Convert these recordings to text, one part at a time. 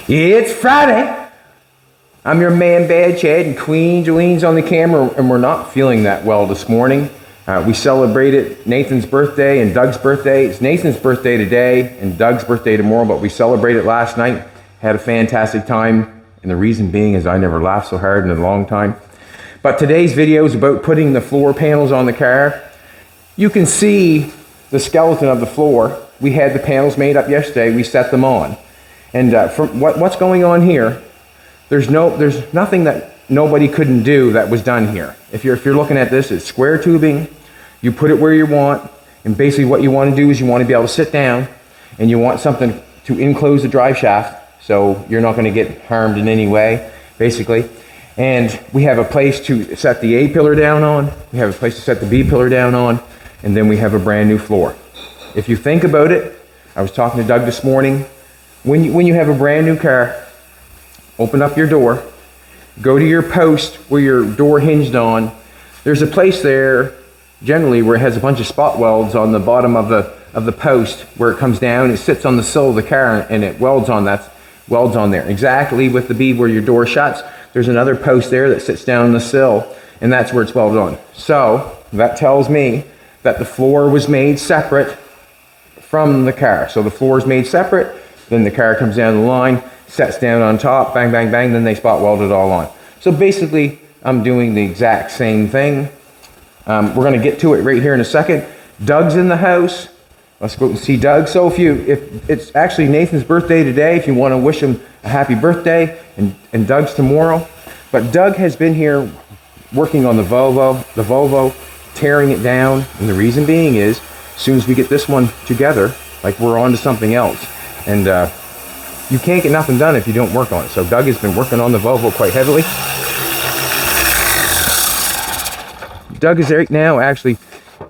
It's Friday. I'm your man Bad Chad, and Queen Jolene's on the camera, and we're not feeling that well this morning. We celebrated Nathan's birthday and Doug's birthday. It's Nathan's birthday today and Doug's birthday tomorrow, but we celebrated last night. Had a fantastic time, and the reason being is I never laughed so hard in a long time. But today's video is about putting the floor panels on the car. You can see the skeleton of the floor. We had the panels made up yesterday. We set them on. And from what's going on here, there's nothing that nobody couldn't do that was done here. If you're looking at this, it's square tubing. You put it where you want, and basically what you want to do is you want to be able to sit down, and you want something to enclose the drive shaft so you're not going to get harmed in any way, basically. And we have a place to set the A pillar down on. We have a place to set the B pillar down on, and then we have a brand new floor. If you think about it, I was talking to Doug this morning. When you have a brand new car, open up your door, go to your post where your door hinged on. There's a place there generally where it has a bunch of spot welds on the bottom of the post where it comes down. It sits on the sill of the car and it welds on there. Exactly with the bead where your door shuts, there's another post there that sits down on the sill, and that's where it's welded on. So that tells me that the floor was made separate from the car. So the floor is made separate. Then the car comes down the line, sets down on top, bang, bang, bang, then they spot weld it all on. So basically, I'm doing the exact same thing. We're gonna get to it right here in a second. Doug's in the house. Let's go and see Doug. So if it's actually Nathan's birthday today, if you wanna wish him a happy birthday, and Doug's tomorrow. But Doug has been here working on the Volvo, tearing it down. And the reason being is, as soon as we get this one together, like we're on to something else. And you can't get nothing done if you don't work on it. So Doug has been working on the Volvo quite heavily. Doug is right now actually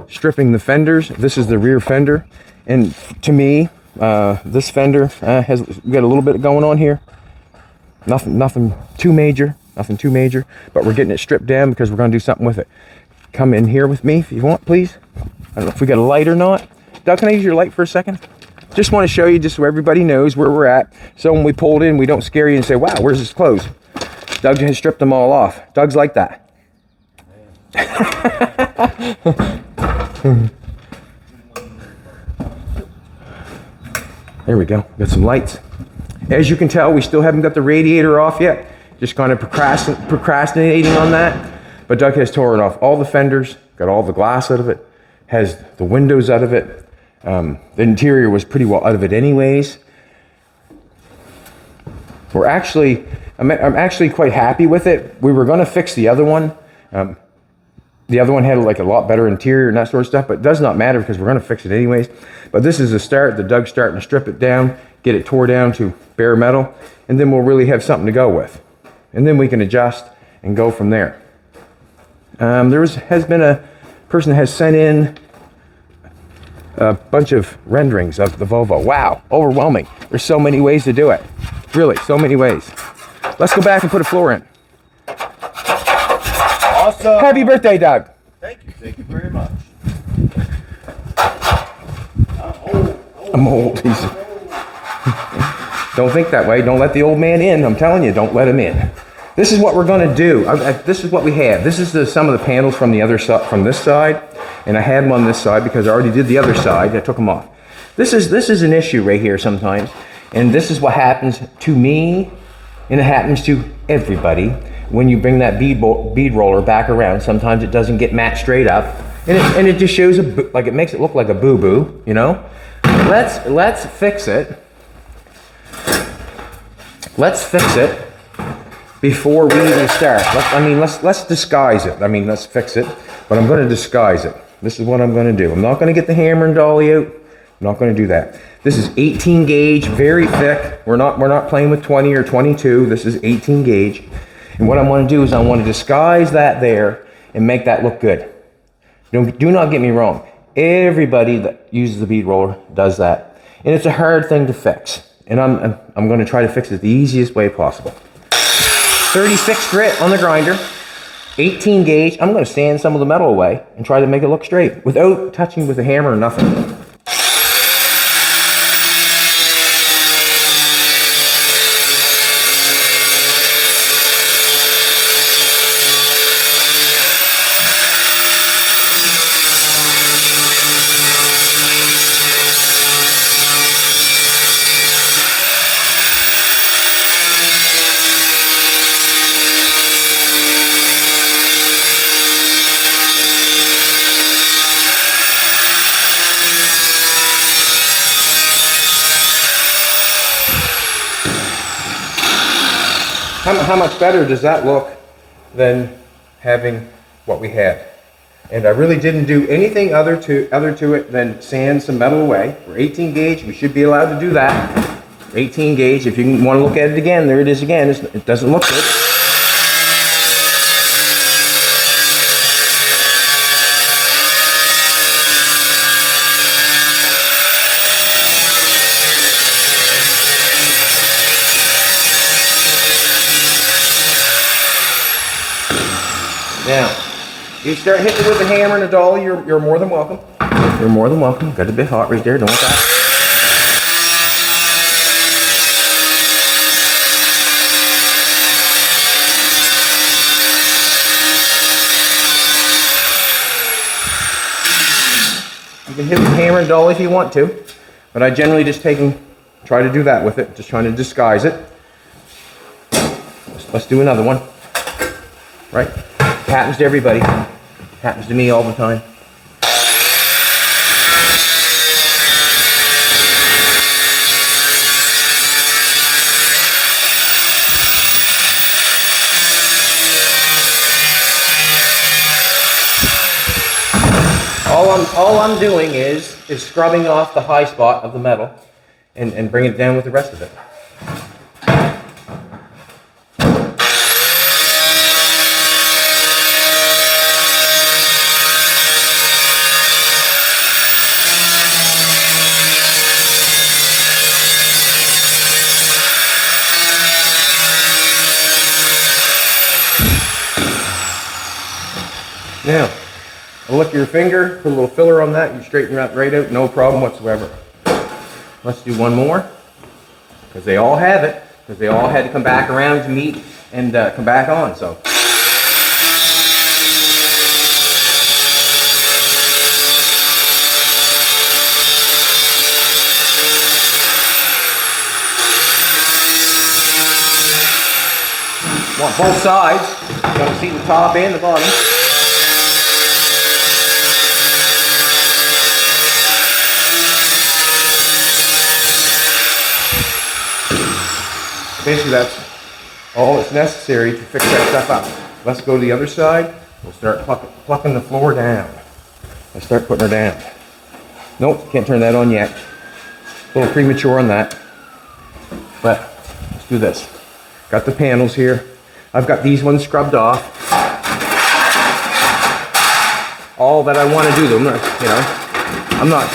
stripping the fenders. This is the rear fender. And to me, this fender has got a little bit going on here. Nothing too major, but we're getting it stripped down because we're gonna do something with it. Come in here with me if you want, please. I don't know if we got a light or not. Doug, can I use your light for a second? Just want to show you just so everybody knows where we're at. So when we pulled in, we don't scare you and say, wow, where's this clothes? Doug has stripped them all off. Doug's like that. There we go. Got some lights. As you can tell, we still haven't got the radiator off yet. Just kind of procrastinating on that. But Doug has torn off all the fenders, got all the glass out of it, has the windows out of it. The interior was pretty well out of it anyways. I'm actually quite happy with it. We were going to fix the other one. The other one had like a lot better interior and that sort of stuff, but it does not matter because we're going to fix it anyways. But this is a start. The Doug's starting to strip it down, get it tore down to bare metal, and then we'll really have something to go with. And then we can adjust and go from there. Has been a person that has sent in a bunch of renderings of the Volvo. Wow, overwhelming. There's so many ways to do it. Really, so many ways. Let's go back and put a floor in. Awesome. Happy birthday, Doug. Thank you very much. I'm old. Don't think that way. Don't let the old man in. I'm telling you, don't let him in. This is what we're going to do. This is what we have. This is some of the panels from the other side, from this side, and I had them on this side because I already did the other side. I took them off. This is an issue right here sometimes, and this is what happens to me, and it happens to everybody when you bring that bead roller back around. Sometimes it doesn't get matched straight up, and it just shows like it makes it look like a boo boo, you know. Let's fix it. Let's fix it. Before we even start, let's disguise it. Let's fix it, but I'm going to disguise it. This is what I'm going to do. I'm not going to get the hammer and dolly out. I'm not going to do that. This is 18 gauge, very thick. We're not playing with 20 or 22. This is 18 gauge. And what I want to do is I want to disguise that there and make that look good. Do not get me wrong. Everybody that uses the bead roller does that, and it's a hard thing to fix. And I'm going to try to fix it the easiest way possible. 36 grit on the grinder, 18 gauge. I'm going to sand some of the metal away and try to make it look straight without touching with a hammer or nothing. How much better does that look than having what we had? And I really didn't do anything other to it than sand some metal away. We're 18 gauge, we should be allowed to do that. 18 gauge, if you want to look at it again, there it is again. It doesn't look good. Now, you start hitting it with a hammer and a dolly, you're more than welcome. You're more than welcome. Got a bit hot right there, don't want that. You can hit with a hammer and dolly if you want to, but I generally just try to do that with it, just trying to disguise it. Let's do another one. Right? Happens to everybody. Happens to me all the time. All I'm doing is scrubbing off the high spot of the metal and bring it down with the rest of it. Now, I'll look at your finger, put a little filler on that, you straighten that right out, no problem whatsoever. Let's do one more, because they all have it, because they all had to come back around to meet and come back on, so. Want both sides, you want to see the top and the bottom. Basically, that's all that's necessary to fix that stuff up. Let's go to the other side. We'll start plucking the floor down. Let's start putting her down. Nope, can't turn that on yet. A little premature on that. But let's do this. Got the panels here. I've got these ones scrubbed off. All that I want to do, I'm not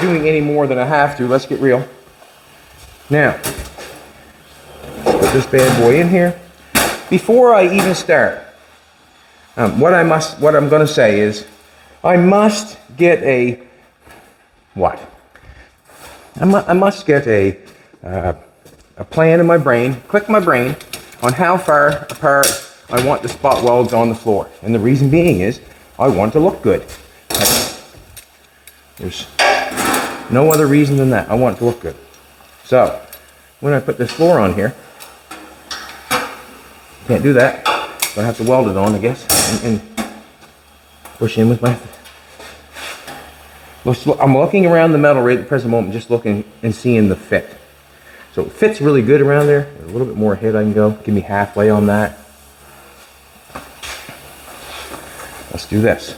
doing any more than I have to. Let's get real. Now, put this bad boy in here. Before I even start, what I'm going to say is, I must get a what? I must get a plan in my brain, click my brain on how far apart I want the spot welds on the floor, and the reason being is I want it to look good. There's no other reason than that. I want it to look good. So when I put this floor on here. Can't do that. Gonna have to weld it on, I guess, and push in with my. I'm looking around the metal right at the present moment, just looking and seeing the fit. So it fits really good around there. There's a little bit more ahead I can go. Give me halfway on that. Let's do this.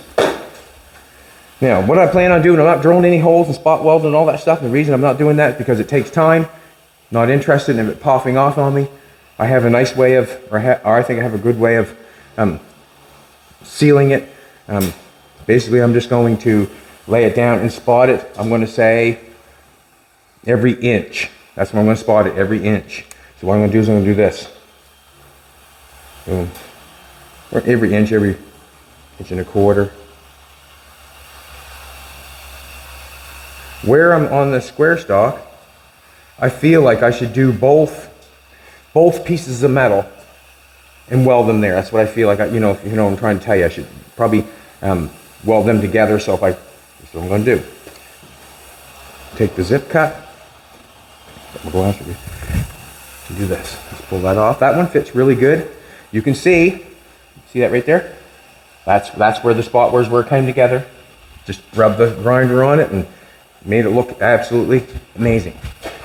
Now, what I plan on doing, I'm not drilling any holes and spot welding and all that stuff. And the reason I'm not doing that is because it takes time. Not interested in it popping off on me. I have a nice way of, or I think I have a good way of sealing it. Basically, I'm just going to lay it down and spot it. I'm going to say every inch. That's what I'm going to spot it, every inch. So what I'm going to do is I'm going to do this. Boom. Or every inch and a quarter. Where I'm on the square stock, I feel like I should do both pieces of metal and weld them there. That's what I feel like. If you know what I'm trying to tell you, I should probably weld them together. So that's what I'm going to do. Take the zip cut. Put my glass with you. Do this. Let's pull that off. That one fits really good. You can see that right there. That's where the spot where it came together. Just rub the grinder on it and made it look absolutely amazing,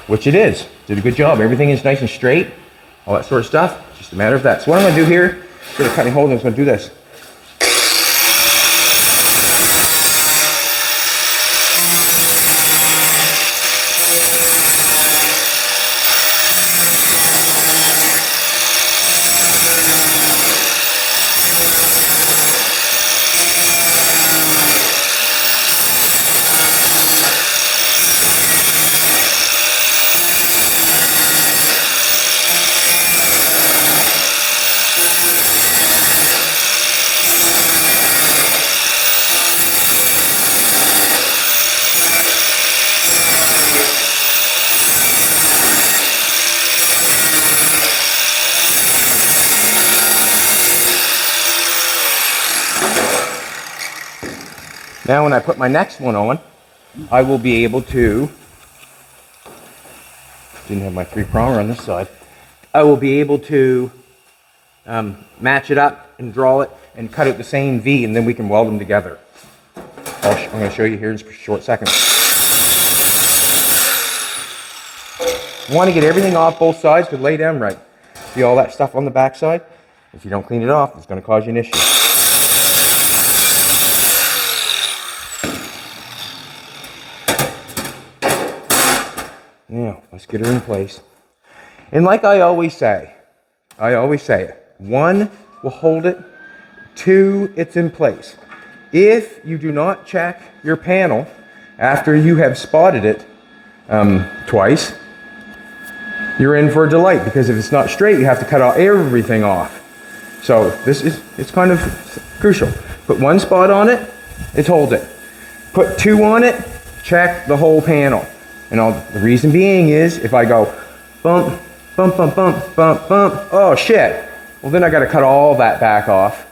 which it is. Did a good job. Everything is nice and straight, all that sort of stuff. Just a matter of that. So what I'm going to do here, instead of cutting holes, I'm just going to do this. Now when I put my next one on, I will be able to, didn't have my 3-pronger on this side, I will be able to match it up and draw it and cut out the same V, and then we can weld them together. I'm going to show you here in a short second. You want to get everything off both sides to lay down right. See all that stuff on the back side? If you don't clean it off, it's going to cause you an issue. Now, let's get her in place. And like I always say it, 1 will hold it, 2, it's in place. If you do not check your panel after you have spotted it twice, you're in for a delight, because if it's not straight, you have to cut everything off. So it's kind of crucial. Put 1 spot on it, it holds it. Put 2 on it, check the whole panel. And the reason being is, if I go bump, bump, bump, bump, bump, bump, oh shit, well then I got to cut all that back off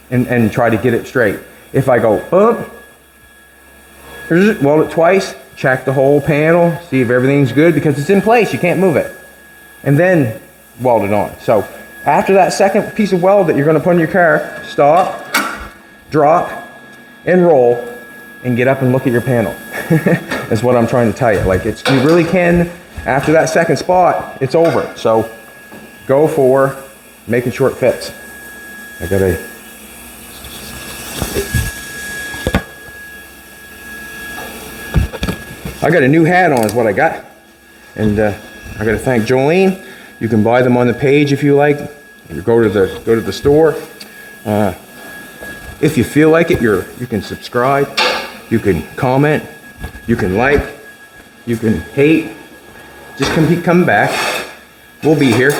and try to get it straight. If I go bump, weld it twice, check the whole panel, see if everything's good, because it's in place, you can't move it. And then weld it on. So after that second piece of weld that you're going to put in your car, stop, drop, and roll, and get up and look at your panel. That's what I'm trying to tell you. Like, you really can, after that second spot, it's over. So go for making sure it fits. I got a new hat on is what I got. And I got to thank Jolene. You can buy them on the page if you like. You go to the store. If you feel like it, you can subscribe. You can comment. You can like, you can hate, just come back. We'll be here.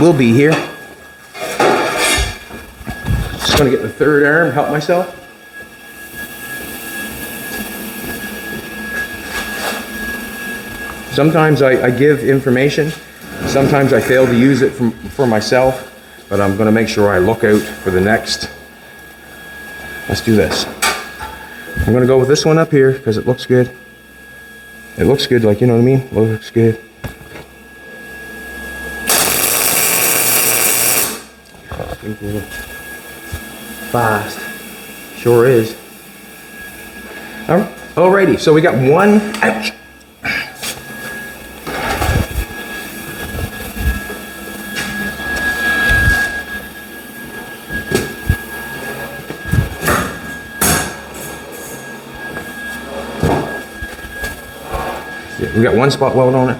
We'll be here. Just gonna get the 3rd arm, help myself. Sometimes I give information, sometimes I fail to use it for myself, but I'm gonna make sure I look out for the next. Let's do this. I'm going to go with this one up here because it looks good. It looks good, like, you know what I mean? Looks good. Seems a little fast. Sure is. Alrighty, so we got 1. Ouch! We got 1 spot weld on it.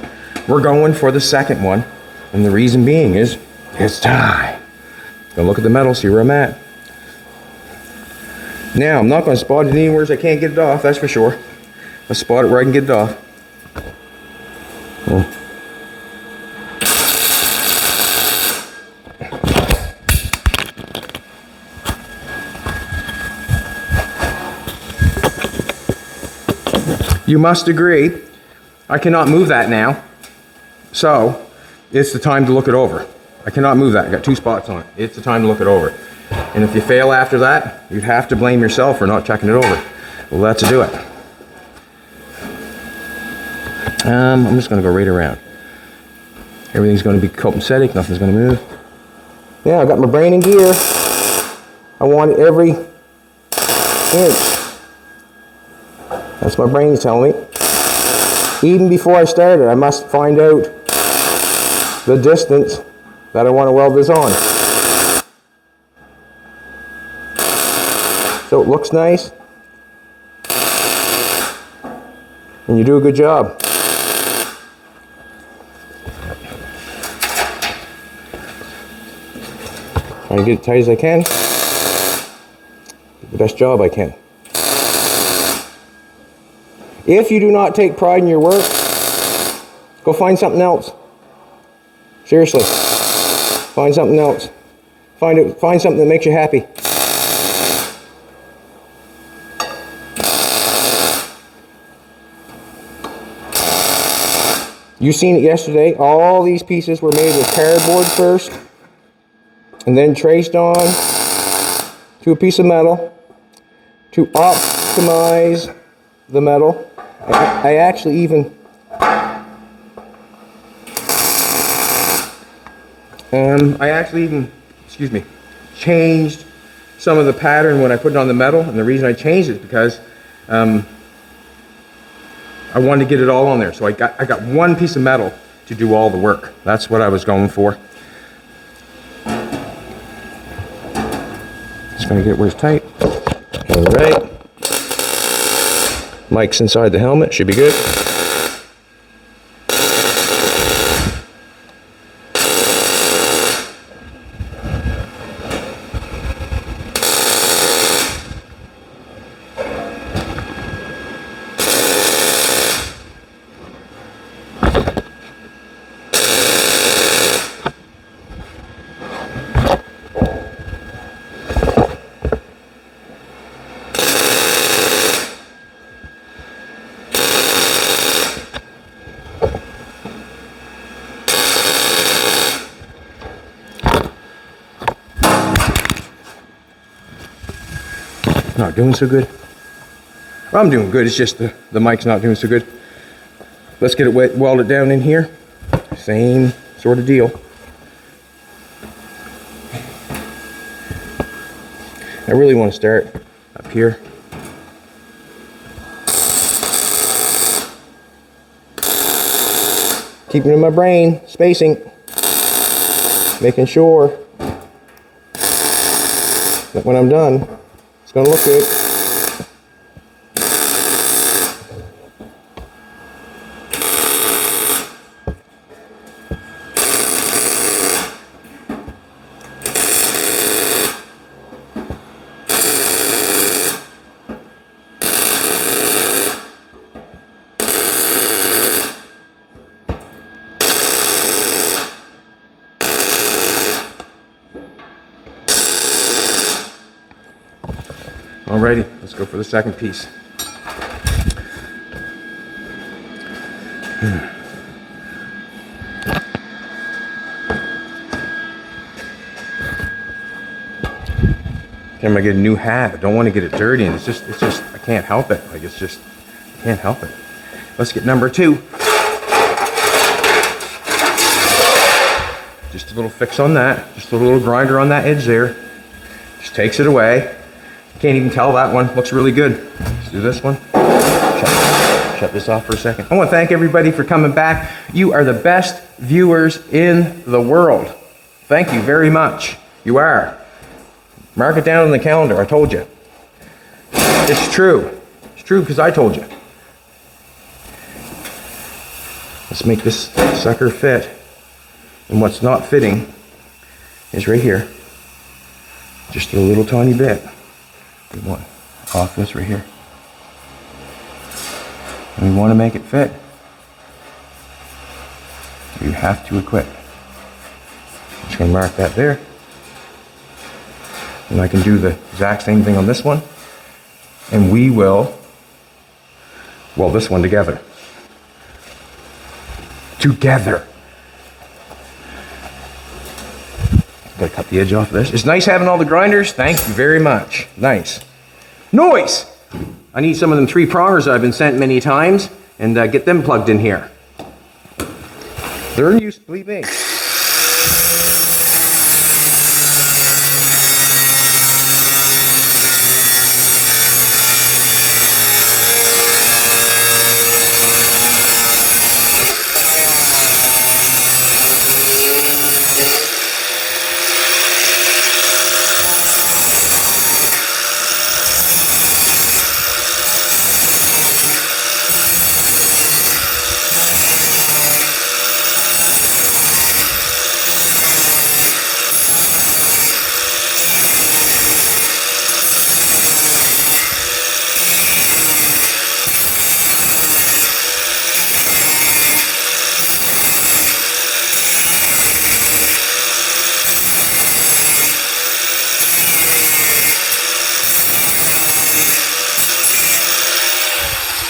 We're going for the second one, and the reason being is it's time. Gonna look at the metal, see where I'm at. Now, I'm not going to spot it anywhere I can't get it off, that's for sure. Let's spot it where I can get it off. Oh. You must agree, I cannot move that now, so it's the time to look it over. I cannot move that, I got 2 spots on it. It's the time to look it over. And if you fail after that, you'd have to blame yourself for not checking it over. Well, that's to do it. I'm just going to go right around. Everything's going to be copacetic, nothing's going to move. Yeah, I got my brain in gear. I want it every inch. That's my brain's telling me. Even before I started, I must find out the distance that I want to weld this on. So it looks nice, and you do a good job. Trying to get it tight as I can. Do the best job I can. If you do not take pride in your work, go find something else. Seriously. Find something else. Find something that makes you happy. You seen it yesterday. All these pieces were made with cardboard first, and then traced on to a piece of metal to optimize the metal. I actually even changed some of the pattern when I put it on the metal, and the reason I changed it is because I wanted to get it all on there. So I got one piece of metal to do all the work. That's what I was going for. Just gonna get it where it's tight. All right. Mic's inside the helmet, should be good. Not doing so good. Well, I'm doing good, it's just the mic's not doing so good. Let's get it welded down in here. Same sort of deal. I really want to start up here. Keeping it in my brain, spacing. Making sure that when I'm done, it's going to look good. Alrighty, let's go for the second piece. I'm gonna get a new hat. I don't want to get it dirty, and it's just I can't help it. Like I can't help it. Let's get number 2. Just a little fix on that. Just a little grinder on that edge there. Just takes it away. Can't even tell that one. Looks really good. Let's do this one. Shut this off for a second. I want to thank everybody for coming back. You are the best viewers in the world. Thank you very much. You are. Mark it down on the calendar. I told you. It's true. It's true because I told you. Let's make this sucker fit. And what's not fitting is right here. Just a little tiny bit. We want off this right here. And we want to make it fit. You have to equip. I'm just going to mark that there. And I can do the exact same thing on this one. And we will weld this one together. Together. Gotta cut the edge off of this. It's nice having all the grinders. Thank you very much. Nice. Noise! I need some of them 3-prongers I've been sent many times and get them plugged in here. They're in use, believe me.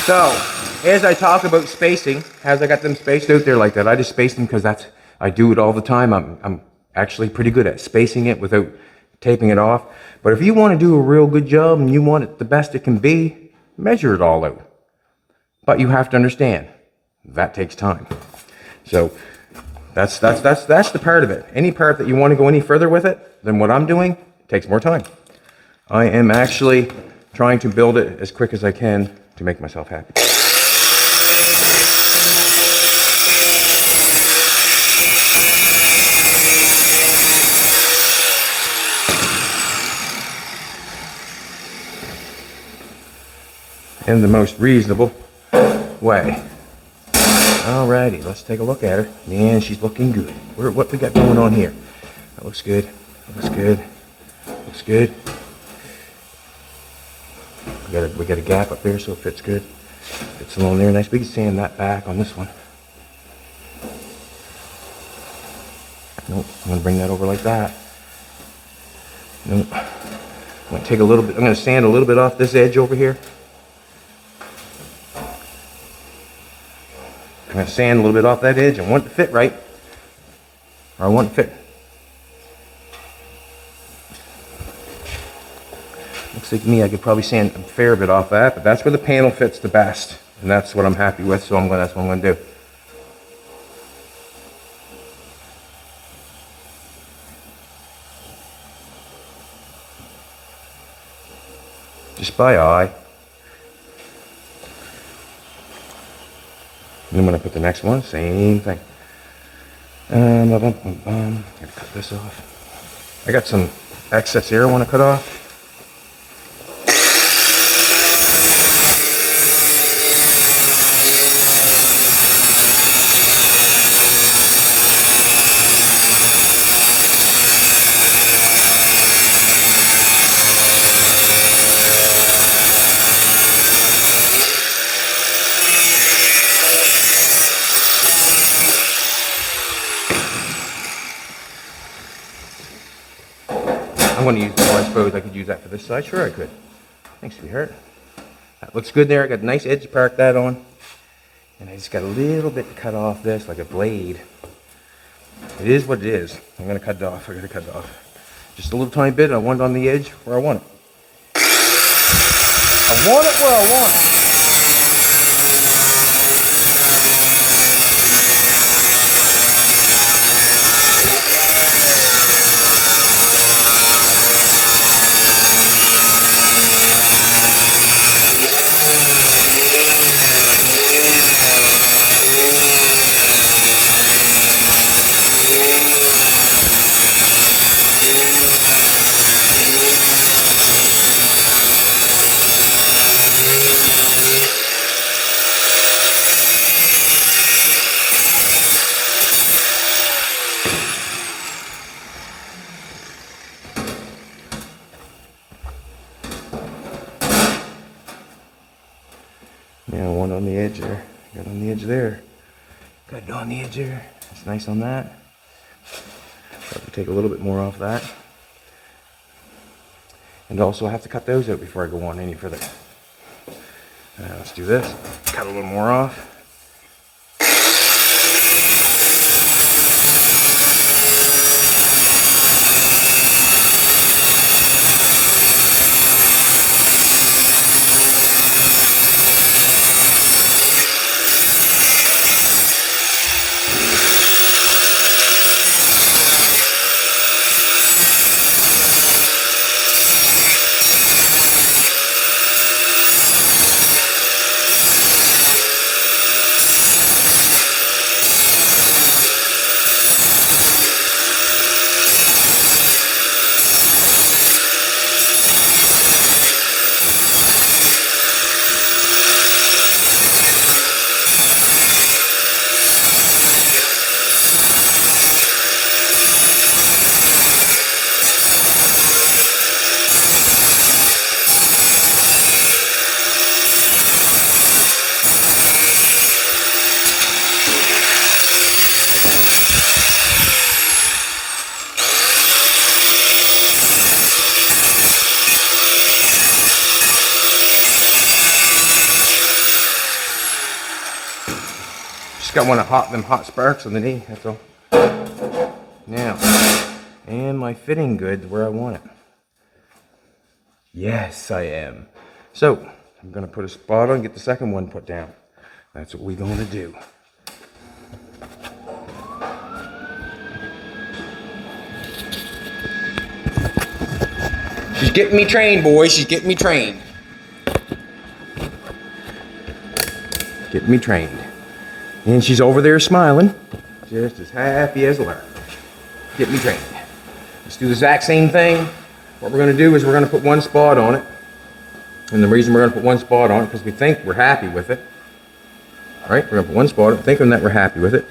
So, as I talk about spacing, as I got them spaced out there like that, I just space them because I do it all the time. I'm actually pretty good at spacing it without taping it off. But if you want to do a real good job and you want it the best it can be, measure it all out. But you have to understand, that takes time. So that's the part of it. Any part that you want to go any further with it than what I'm doing, takes more time. I am actually trying to build it as quick as I can to make myself happy. In the most reasonable way. Alrighty, let's take a look at her. Man, she's looking good. What we got going on here? That looks good. Looks good. Looks good. We got a gap up there, so it fits good. Fits along there nice. We can sand that back on this one. Nope. I'm gonna bring that over like that. Nope. I'm gonna take a little bit. I'm gonna sand a little bit off this edge over here. I'm going to sand a little bit off that edge. I want it to fit right. Or I want it to fit. Looks like to me I could probably sand a fair bit off that, but that's where the panel fits the best. And that's what I'm happy with, so that's what I'm going to do. Just by eye. And then when I put the next one, same thing. Gotta cut this off. I got some excess here I want to cut off. I'm going to use, I suppose I could use that for this side. Sure I could. Thanks, sweetheart. That looks good there. I got a nice edge to park that on. And I just got a little bit to cut off this, like a blade. It is what it is. I'm going to cut it off. I got to cut it off. Just a little tiny bit. I want it on the edge where I want it. I want it where I want it. Yeah, one on the edge there. Got on the edge there. Got it on the edge there. It's nice on that. Probably take a little bit more off that. And also I have to cut those out before I go on any further. Let's do this. Cut a little more off. Just got one of them hot sparks on the knee, that's all. Now, am I fitting good where I want it? Yes, I am. So, I'm gonna put a spot on, get the second one put down. That's what we're gonna do. She's getting me trained, boys. She's getting me trained. Getting me trained. And she's over there smiling, just as happy as a lark. Get me trained. Let's do the exact same thing. What we're going to do is we're going to put one spot on it. And the reason we're going to put one spot on it, because we think we're happy with it. All right, we're going to put one spot on it, thinking that we're happy with it.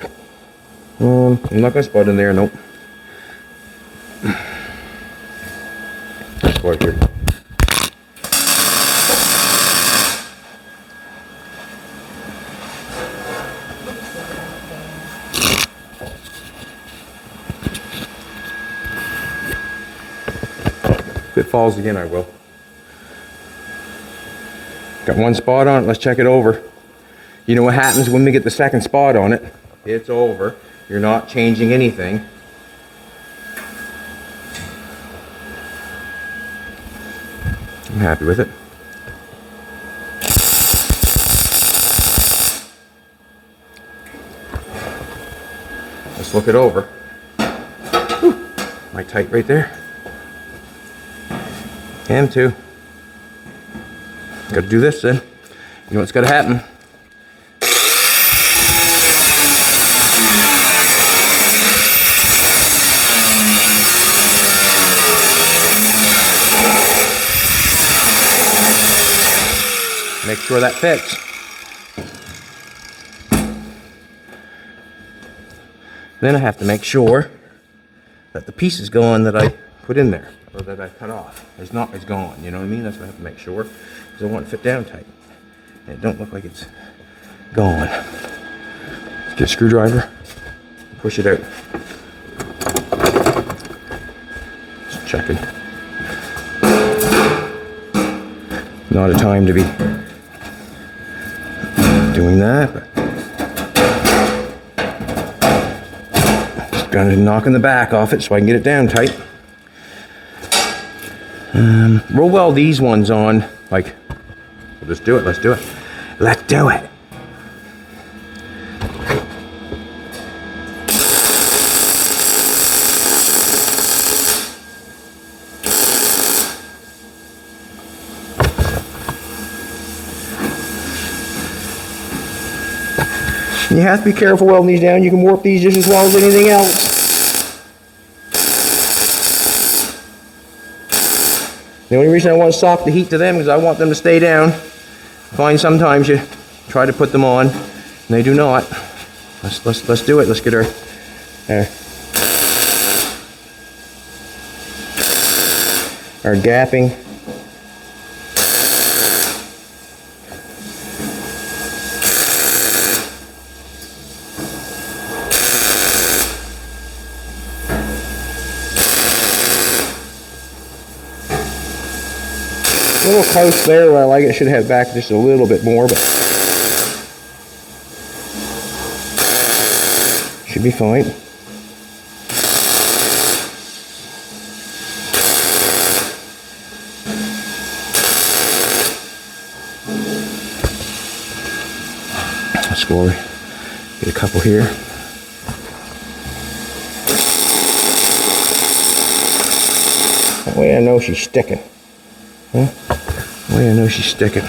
I'm not going to spot in there, nope. Spot here. If it falls again, I will. Got one spot on it, let's check it over. You know what happens when we get the second spot on it? It's over. You're not changing anything. I'm happy with it. Let's look it over. Whew. Am I tight right there? Am too. Gotta do this then. You know what's gotta happen? Make sure that fits. Then I have to make sure that the piece is gone that I put in there, or that I cut off. It's gone, you know what I mean? That's what I have to make sure, because I want it to fit down tight. And it don't look like it's gone. Let's get a screwdriver, push it out. Just checking. Not a time to be doing that, but just kind of knocking the back off it so I can get it down tight. We'll weld these ones on, like, we'll just do it, let's do it. Let's do it. You have to be careful welding these down. You can warp these just as well as anything else. The only reason I want to stop the heat to them is I want them to stay down. I find sometimes you try to put them on and they do not. Let's do it. Let's get our gapping. A little close there where I like it. Should have back just a little bit more, but should be fine. Let's go over, get a couple here. That way I know she's sticking. Huh? That way I know she's sticking.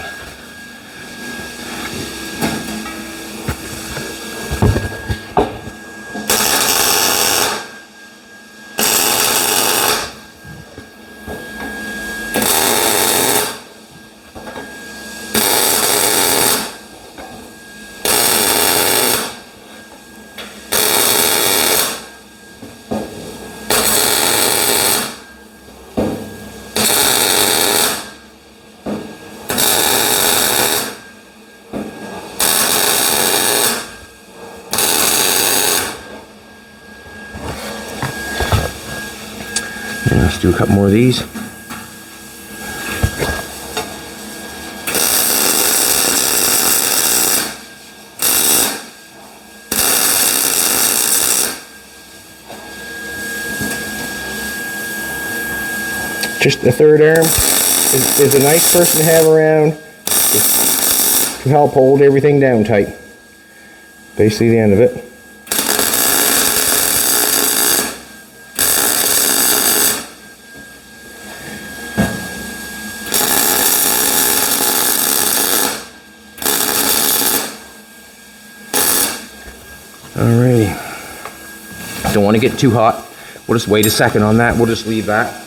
Let's do a couple more of these. Just the third arm is a nice person to have around to help hold everything down tight. Basically the end of it. Alrighty. Don't want to get too hot. We'll just wait a second on that. We'll just leave that.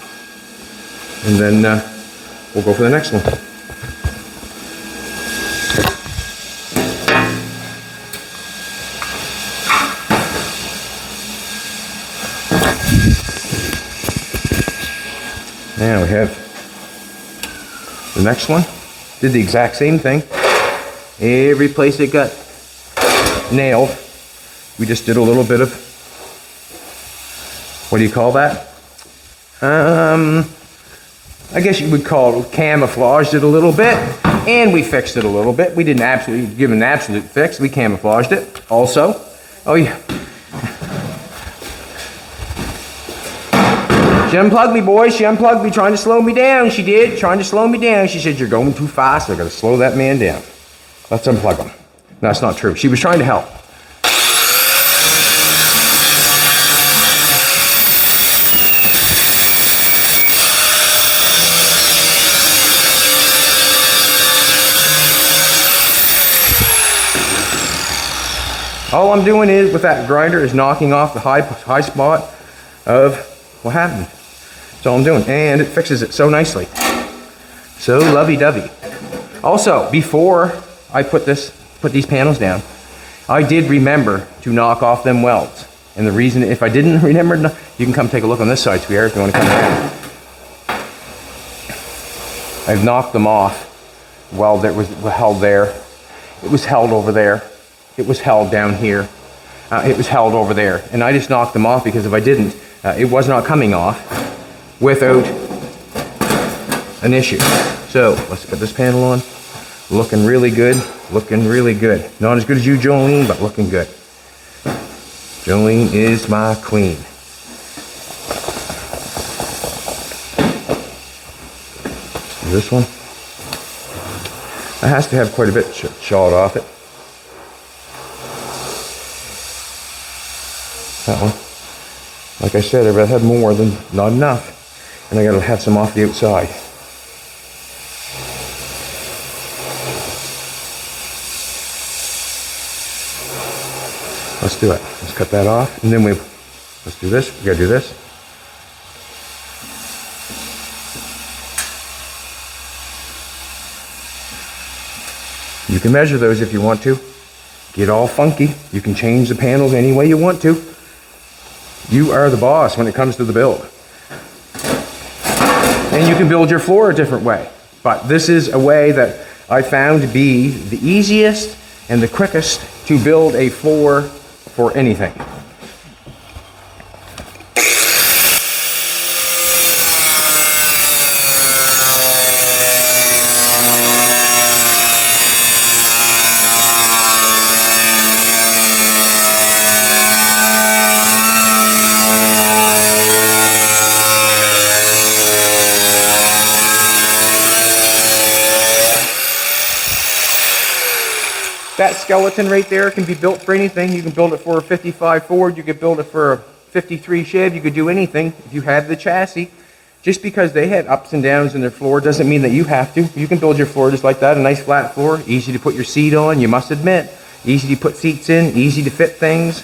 And then we'll go for the next one. Now we have the next one. Did the exact same thing. Every place it got nailed, we just did a little bit of, what do you call that? I guess you would call it camouflaged it a little bit, and we fixed it a little bit. We didn't absolutely give an absolute fix. We camouflaged it also. Oh yeah. She unplugged me, boys. She unplugged me, trying to slow me down. She did, trying to slow me down. She said, "You're going too fast. I gotta slow that man down. Let's unplug him." No, that's not true. She was trying to help. All I'm doing is, with that grinder, is knocking off the high spot of what happened. That's all I'm doing. And it fixes it so nicely. So lovey-dovey. Also, before I put these panels down, I did remember to knock off them welds. And the reason, if I didn't remember, you can come take a look on this side, sweetheart, if you want to come around. I've knocked them off. Weld that was held there. It was held over there. It was held down here. It was held over there. And I just knocked them off because if I didn't, it was not coming off without an issue. So let's put this panel on. Looking really good. Looking really good. Not as good as you, Jolene, but looking good. Jolene is my queen. This one. It has to have quite a bit shot off it. That one. Like I said, I've had more than not enough. And I gotta have some off the outside. Let's do it. Let's cut that off. And then let's do this. We gotta do this. You can measure those if you want to. Get all funky. You can change the panels any way you want to. You are the boss when it comes to the build. And you can build your floor a different way. But this is a way that I found to be the easiest and the quickest to build a floor for anything. That skeleton right there can be built for anything. You can build it for a 55 Ford. You could build it for a 53 Chev. You could do anything if you have the chassis. Just because they had ups and downs in their floor doesn't mean that you have to. You can build your floor just like that, a nice flat floor. Easy to put your seat on, you must admit. Easy to put seats in, easy to fit things.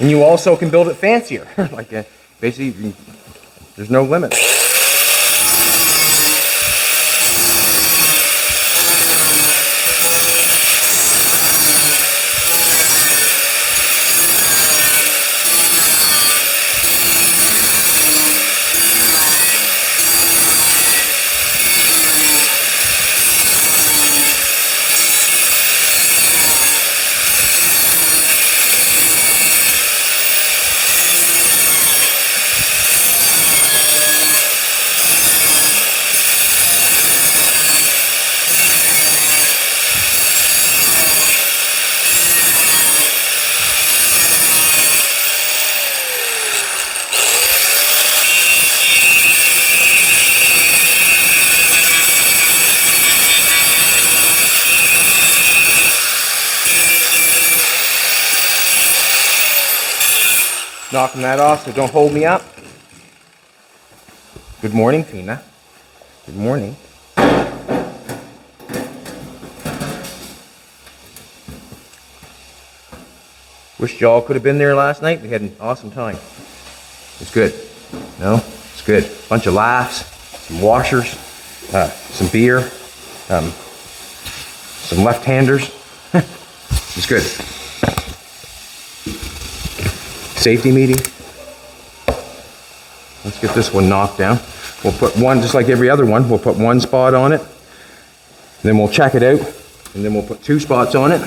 And you also can build it fancier. Like basically, there's no limit. Knocking that off, so don't hold me up. Good morning, Tina. Good morning. Wish y'all could have been there last night. We had an awesome time. It's good. No? It's good. Bunch of laughs, some washers, some beer, some left-handers. It's good. Safety meeting. Let's get this one knocked down. We'll put one, just like every other one, we'll put one spot on it. Then we'll check it out. And then we'll put 2 spots on it.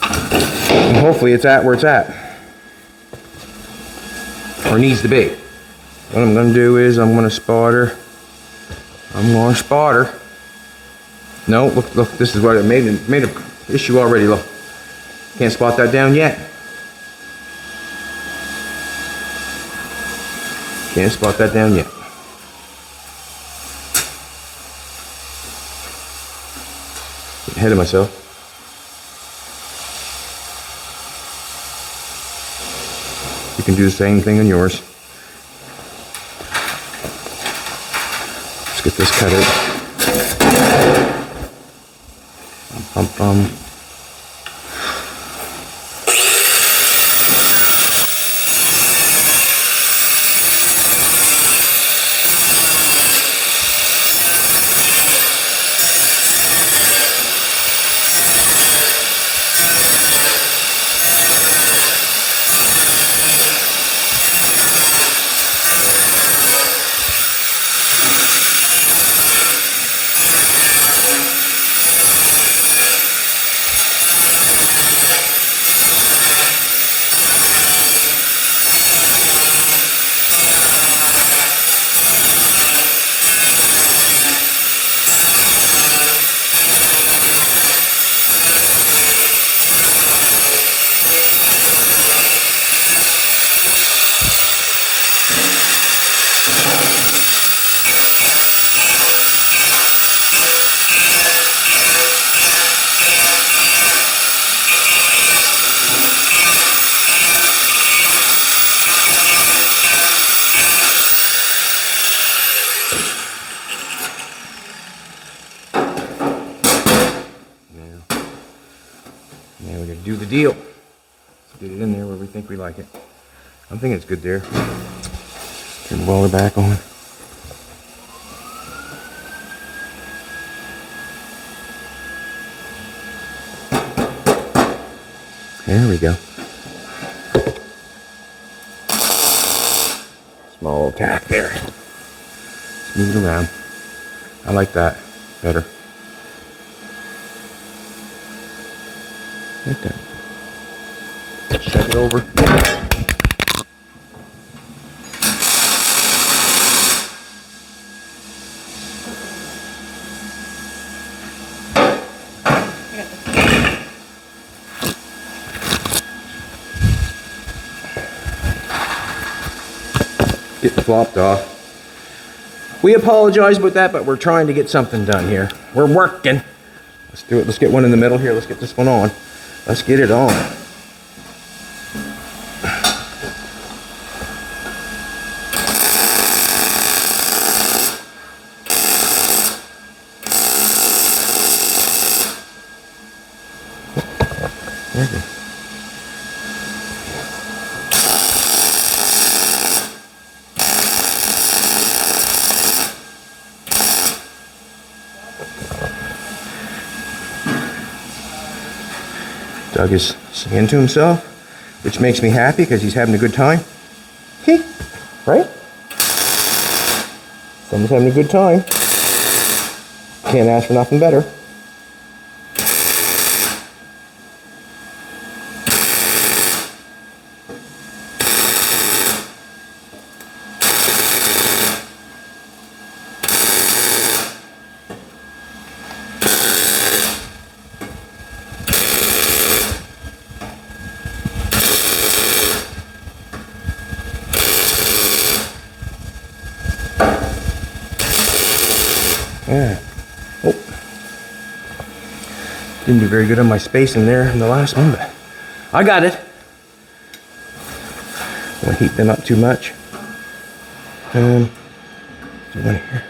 And hopefully it's at where it's at. Or needs to be. What I'm going to do is I'm going to spot her. I'm going to spot her. No, look, this is what it made an issue already, look. Can't spot that down yet. Can't spot that down yet. Getting ahead of myself. You can do the same thing on yours. Let's get this cut out. Now we're going to do the deal. Let's get it in there where we think we like it. I'm thinking it's good there. Turn the welder back on. There we go. Small tack there. Smooth it around. I like that better. Like that. Check it over. Getting flopped off. We apologize about that, but we're trying to get something done here. We're working. Let's do it. Let's get one in the middle here. Let's get this one on. Let's get it on. There we go. Doug is singing to himself, which makes me happy because he's having a good time. Right? Someone's having a good time. Can't ask for nothing better. Yeah. Oh. Didn't do very good on my spacing there in the last one, but I got it. Don't heat them up too much. There's one here.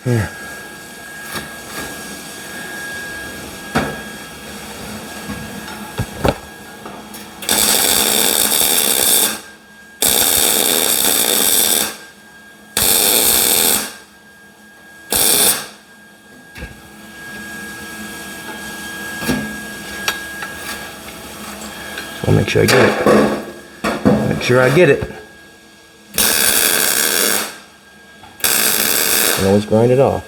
Here. So I'll make sure I get it. Make sure I get it. And always grind it off.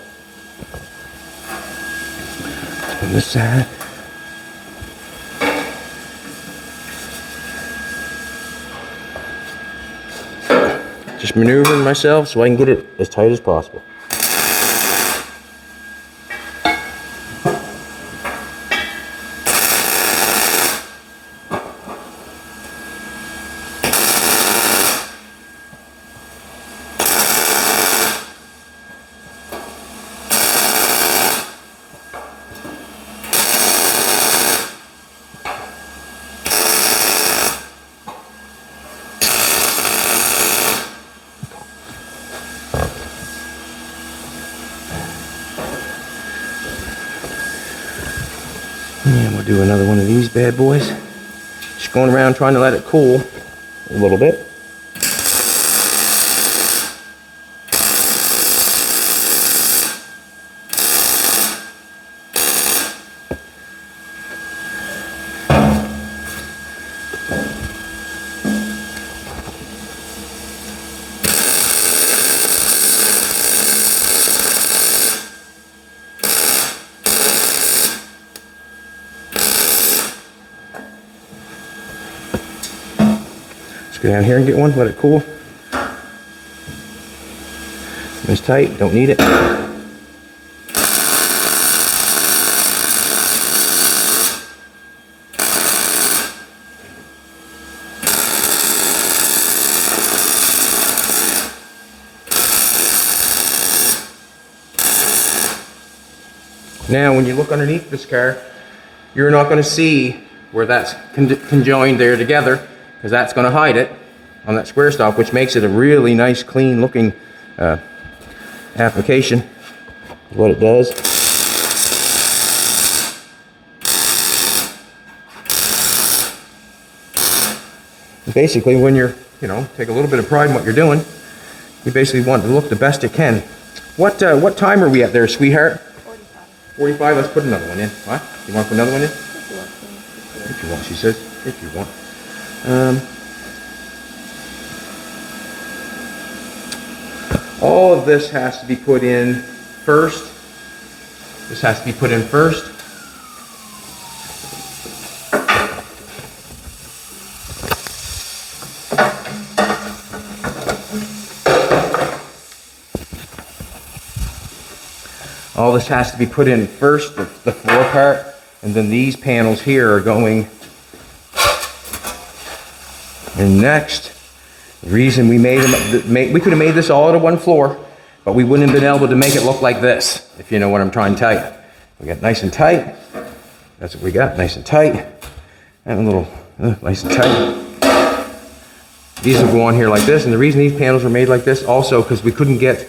On this side. Just maneuvering myself so I can get it as tight as possible. And we'll do another one of these bad boys. Just going around trying to let it cool a little bit. Let's go down here and get one, let it cool. It's tight, don't need it. Now, when you look underneath this car, you're not going to see where that's conjoined there together, because that's going to hide it on that square stop, which makes it a really nice, clean looking application. What it does. Basically, when you're, take a little bit of pride in what you're doing, you basically want it to look the best it can. What time are we at there, sweetheart? 45. 45, let's put another one in. What? You want to put another one in? If you want, she says. If you want. All of this has to be put in first. This has to be put in first. All this has to be put in first, the floor part, and then these panels here are going in next. The reason we made them, we could have made this all out of one floor, but we wouldn't have been able to make it look like this, if you know what I'm trying to tell you. We got nice and tight. That's what we got, nice and tight. And a little nice and tight. These will go on here like this, and the reason these panels are made like this also because we couldn't get,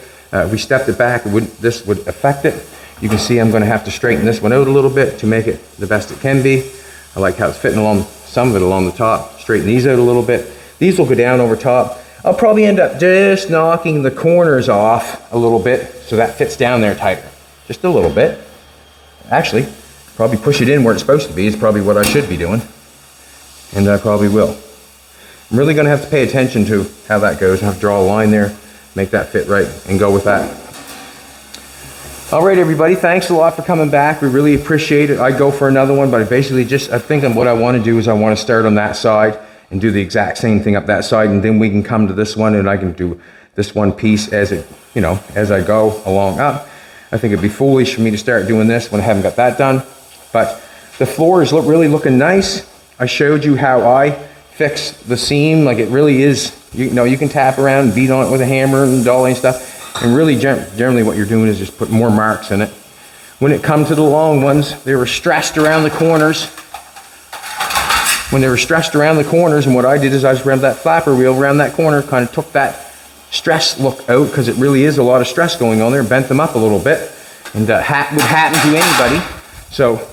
we stepped it back, this would affect it. You can see I'm going to have to straighten this one out a little bit to make it the best it can be. I like how it's fitting along, some of it along the top. Straighten these out a little bit. These will go down over top. I'll probably end up just knocking the corners off a little bit so that fits down there tighter. Just a little bit. Actually, probably push it in where it's supposed to be is probably what I should be doing. And I probably will. I'm really going to have to pay attention to how that goes. I have to draw a line there, make that fit right, and go with that. All right, everybody, thanks a lot for coming back. We really appreciate it. I'd go for another one, but I think what I want to do is I want to start on that side and do the exact same thing up that side, and then we can come to this one and I can do this one piece as it, as I go along up. I think it'd be foolish for me to start doing this when I haven't got that done. But the floor is really looking nice. I showed you how I fix the seam like it really is. You know, you can tap around and beat on it with a hammer and dolly and stuff. And really, generally what you're doing is just put more marks in it. When it comes to the long ones, they were stressed around the corners. When they were stressed around the corners, and what I did is I just grabbed that flapper wheel around that corner, kind of took that stress look out, because it really is a lot of stress going on there, bent them up a little bit, and would happen to anybody. So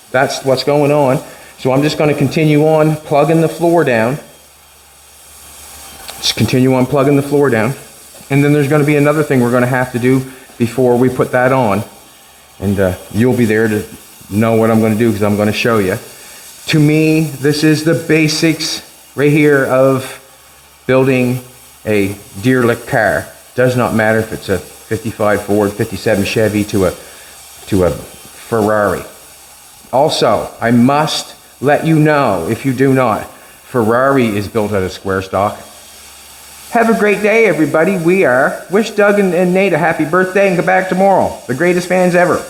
that's what's going on. So I'm just going to continue on plugging the floor down. Just continue on plugging the floor down. And then there's going to be another thing we're going to have to do before we put that on. And you'll be there to know what I'm going to do, because I'm going to show you. To me, this is the basics right here of building a derelict car. Does not matter if it's a 55 Ford, 57 Chevy to a Ferrari. Also, I must let you know, if you do not, Ferrari is built out of square stock. Have a great day, everybody. Wish Doug and Nate a happy birthday and come back tomorrow. The greatest fans ever.